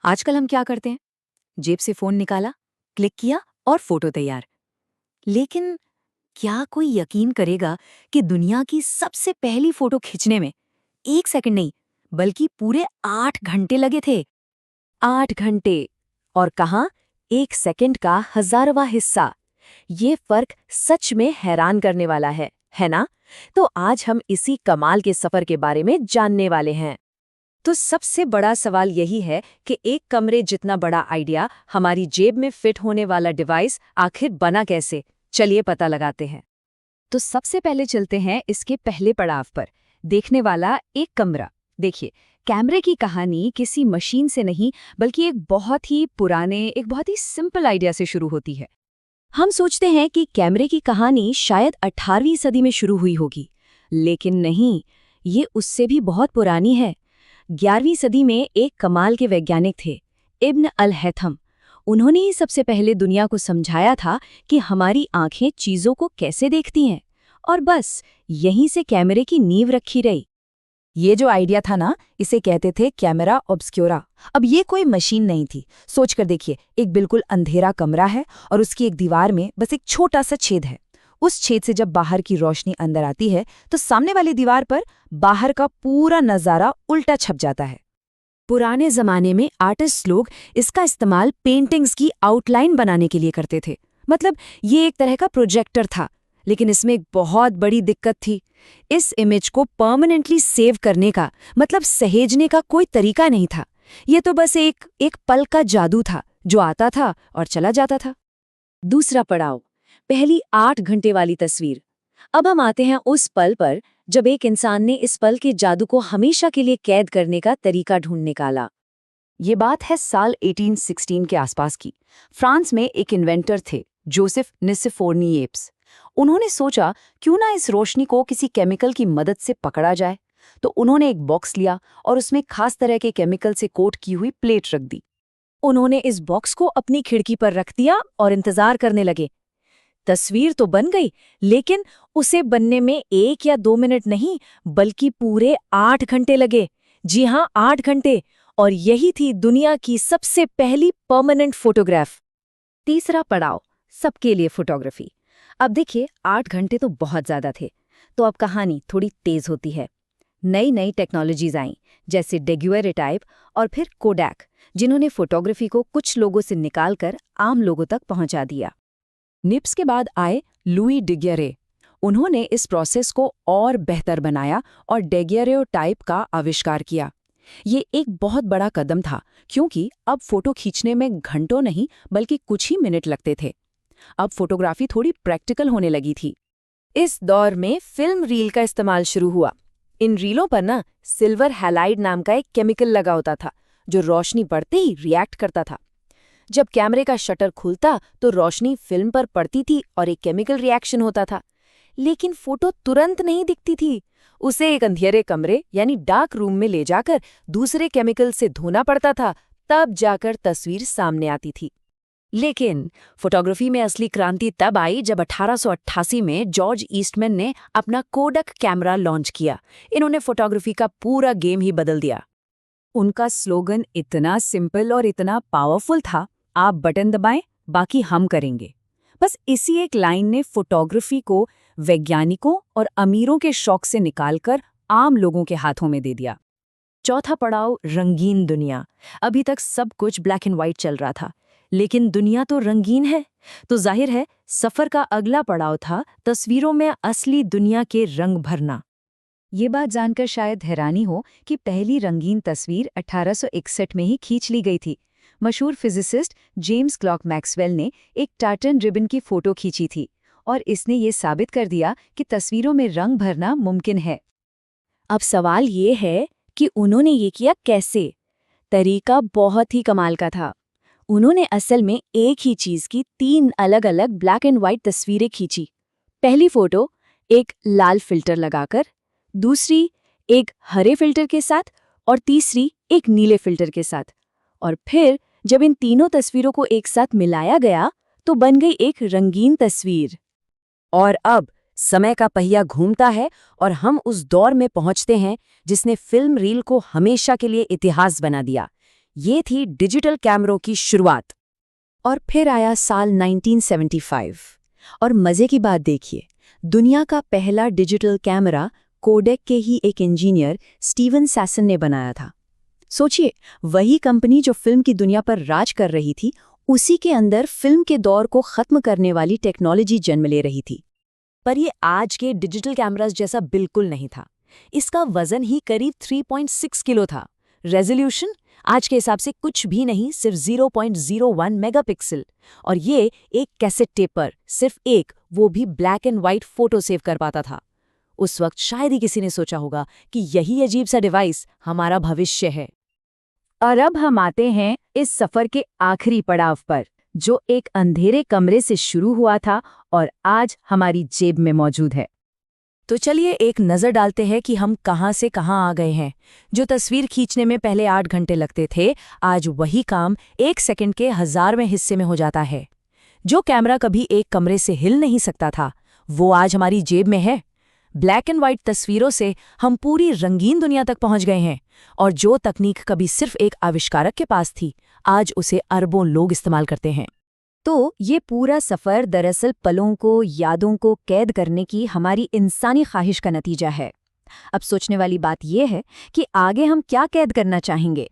आजकल हम क्या करते हैं? जेब से फोन निकाला, क्लिक किया और फोटो तैयार। लेकिन क्या कोई यकीन करेगा कि दुनिया की सबसे पहली फोटो खींचने में 1 सेकंड नहीं, बल्कि पूरे 8 घंटे लगे थे। 8 घंटे। और कहाँ? 1 सेकंड का हजारवां हिस्सा। ये फर्क सच में हैरान करने वाला है ना? तो आज हम इसी कमाल के सफर के बारे में जानने वाले हैं। तो सबसे बड़ा सवाल यही है कि एक कमरे जितना बड़ा आइडिया हमारी जेब में फिट होने वाला डिवाइस आखिर बना कैसे? चलिए पता लगाते हैं। तो सबसे पहले चलते हैं इसके पहले पड़ाव पर, देखने वाला एक कमरा। देखिए, कैमरे की कहानी किसी मशीन से नहीं, बल्कि एक बहुत ही पुराने, एक बहुत ही सिंपल आइडिया से शुरू होती है। हम सोचते हैं कि कैमरे की कहानी शायद 18वीं सदी में शुरू हुई होगी, लेकिन नहीं, ये उससे भी बहुत पुरानी है। 11वीं सदी में एक कमाल के वैज्ञानिक थे, इब्न अल हैथम। उन्होंने ही सबसे पहले दुनिया को समझाया था कि हमारी आंखें चीजों को कैसे देखती हैं, और बस यहीं से कैमरे की नींव रखी रही। ये जो आइडिया था ना, इसे कहते थे कैमरा ऑब्स्क्योरा। अब ये कोई मशीन नहीं थी। सोचकर देखिए, एक बिल्कुल अंधेरा कमरा है और उसकी एक दीवार में बस एक छोटा सा छेद है। उस छेद से जब बाहर की रोशनी अंदर आती है तो सामने वाली दीवार पर बाहर का पूरा नजारा उल्टा छप जाता है। पुराने जमाने में आर्टिस्ट लोग इसका इस्तेमाल पेंटिंग्स की आउटलाइन बनाने के लिए करते थे। मतलब ये एक तरह का प्रोजेक्टर था, लेकिन इसमें एक बहुत बड़ी दिक्कत थी। इस इमेज को परमानेंटली सेव करने का, मतलब सहेजने का कोई तरीका नहीं था। ये तो बस एक पल का जादू था जो आता था और चला जाता था। दूसरा पड़ाव, पहली 8 घंटे वाली तस्वीर। अब हम आते हैं उस पल पर जब एक इंसान ने इस पल के जादू को हमेशा के लिए कैद करने का तरीका ढूंढ निकाला। ये बात है साल 1816 के आसपास की। फ्रांस में एक इन्वेंटर थे, जोसेफ निसिफोरनिएप्स। उन्होंने सोचा, क्यों ना इस रोशनी को किसी केमिकल की मदद से पकड़ा जाए। तो उन्होंने एक बॉक्स लिया और उसमें खास तरह के केमिकल से कोट की हुई प्लेट रख दी। उन्होंने इस बॉक्स को अपनी खिड़की पर रख दिया और इंतजार करने लगे। तस्वीर तो बन गई, लेकिन उसे बनने में 1 या 2 मिनट नहीं, बल्कि पूरे 8 घंटे लगे। जी हाँ, 8 घंटे। और यही थी दुनिया की सबसे पहली परमानेंट फोटोग्राफ। तीसरा पड़ाव, सबके लिए फोटोग्राफी। अब देखिए, 8 घंटे तो बहुत ज्यादा थे। तो अब कहानी थोड़ी तेज होती है। नई नई टेक्नोलॉजीज आईं, जैसे डेग्युएरेटाइप और फिर कोडैक, जिन्होंने फोटोग्राफी को कुछ लोगों से निकालकर आम लोगों तक पहुंचा दिया। निप्स के बाद आए लुई डिग्यरे। उन्होंने इस प्रोसेस को और बेहतर बनाया और डेग्यरेटाइप का आविष्कार किया। ये एक बहुत बड़ा कदम था, क्योंकि अब फोटो खींचने में घंटों नहीं, बल्कि कुछ ही मिनट लगते थे। अब फोटोग्राफी थोड़ी प्रैक्टिकल होने लगी थी। इस दौर में फिल्म रील का इस्तेमाल शुरू हुआ। इन रीलों पर ना सिल्वर हैलाइड नाम का एक केमिकल लगा होता था, जो रोशनी पड़ते ही रिएक्ट करता था। जब कैमरे का शटर खुलता तो रोशनी फिल्म पर पड़ती थी और एक केमिकल रिएक्शन होता था। लेकिन फोटो तुरंत नहीं दिखती थी। उसे एक अंधेरे कमरे यानी डार्क रूम में ले जाकर दूसरे केमिकल से धोना पड़ता था, तब जाकर तस्वीर सामने आती थी। लेकिन फोटोग्राफी में असली क्रांति तब आई जब 1888 में जॉर्ज ईस्टमैन ने अपना कोडक कैमरा लॉन्च किया। इन्होंने फोटोग्राफी का पूरा गेम ही बदल दिया। उनका स्लोगन इतना सिंपल और इतना पावरफुल था, आप बटन दबाएं, बाकी हम करेंगे। बस इसी एक लाइन ने फोटोग्राफी को वैज्ञानिकों और अमीरों के शौक से निकालकर आम लोगों के हाथों में दे दिया। चौथा पड़ाव, रंगीन दुनिया। अभी तक सब कुछ ब्लैक एंड व्हाइट चल रहा था, लेकिन दुनिया तो रंगीन है। तो जाहिर है, सफर का अगला पड़ाव था तस्वीरों में असली दुनिया के रंग भरना। ये बात जानकर शायद हैरानी हो कि पहली रंगीन तस्वीर 1861 में ही खींच ली गई थी। मशहूर फिजिसिस्ट जेम्स क्लर्क मैक्सवेल ने एक टार्टन रिबन की फोटो खींची थी, और इसने ये साबित कर दिया कि तस्वीरों में रंग भरना मुमकिन है। अब सवाल ये है कि उन्होंने ये किया कैसे? तरीका बहुत ही कमाल का था। उन्होंने असल में एक ही चीज की 3 अलग-अलग ब्लैक एंड व्हाइट तस्वीरें खींची। पहली फोटो एक लाल फिल्टर लगाकर, दूसरी एक हरे फिल्टर के साथ, और तीसरी एक नीले फिल्टर के साथ। और फिर जब इन तीनों तस्वीरों को एक साथ मिलाया गया तो बन गई एक रंगीन तस्वीर। और अब समय का पहिया घूमता है और हम उस दौर में पहुंचते हैं जिसने फिल्म रील को हमेशा के लिए इतिहास बना दिया, ये थी डिजिटल कैमरों की शुरुआत। और फिर आया साल 1975 और मजे की बात देखिए, दुनिया का पहला डिजिटल कैमरा कोडेक के ही एक इंजीनियर स्टीवन सैसन ने बनाया था। सोचिए, वही कंपनी जो फिल्म की दुनिया पर राज कर रही थी, उसी के अंदर फिल्म के दौर को खत्म करने वाली टेक्नोलॉजी जन्म ले रही थी। पर ये आज के डिजिटल कैमरास जैसा बिल्कुल नहीं था। इसका वजन ही करीब 3.6 किलो था। रेजोल्यूशन आज के हिसाब से कुछ भी नहीं, सिर्फ 0.01 मेगापिक्सल। और ये एक कैसेट टेप पर सिर्फ एक, वो भी black and white photo save कर पाता था। उस वक्त शायद ही किसी ने सोचा होगा कि यही अजीब सा डिवाइस हमारा भविष्य है। और अब हम आते हैं इस सफर के आखिरी पड़ाव पर, जो एक अंधेरे कमरे से शुरू हुआ था और आज हमारी जेब में मौजूद है। तो चलिए एक नज़र डालते हैं कि हम कहाँ से कहाँ आ गए हैं। जो तस्वीर खींचने में पहले 8 घंटे लगते थे, आज वही काम 1 सेकंड के 1000वें हिस्से में हो जाता है। जो कैमरा कभी एक कमरे से हिल नहीं सकता था, वो आज हमारी जेब में है। ब्लैक एंड व्हाइट तस्वीरों से हम पूरी रंगीन दुनिया तक पहुंच गए हैं, और जो तकनीक कभी सिर्फ एक आविष्कारक के पास थी, आज उसे अरबों लोग इस्तेमाल करते हैं। तो ये पूरा सफ़र दरअसल पलों को, यादों को कैद करने की हमारी इंसानी ख्वाहिश का नतीजा है। अब सोचने वाली बात यह है कि आगे हम क्या कैद करना चाहेंगे।